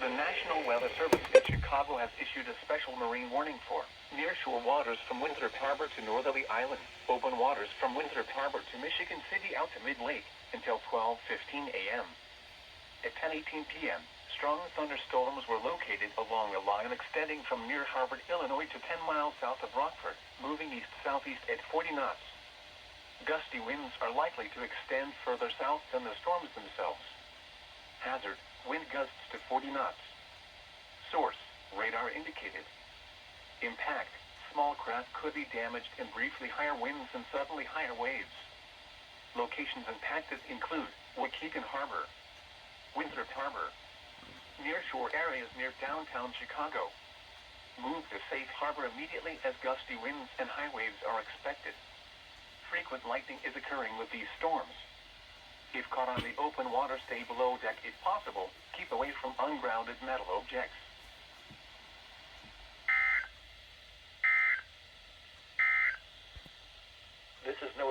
The National Weather Service in Chicago has issued a special marine warning for nearshore waters from Winthrop Harbor to Northerly Island, open waters from Winthrop Harbor to Michigan City out to Mid-Lake until 12:15 a.m. At 10:18 p.m., strong thunderstorms were located along a line extending from near Harvard, Illinois to 10 miles south of Rockford, moving east-southeast at 40 knots. Gusty winds are likely to extend further south than the storms themselves. Hazard, wind gusts to 40 knots. Source, radar indicated. Impact, small craft could be damaged in briefly higher winds and suddenly higher waves. Locations impacted include Waukegan Harbor, Winthrop Harbor, nearshore areas near downtown Chicago. Move to safe harbor immediately as gusty winds and high waves are expected. Frequent lightning is occurring with these storms. If caught on the open water, stay below deck if possible. Keep away from ungrounded metal objects.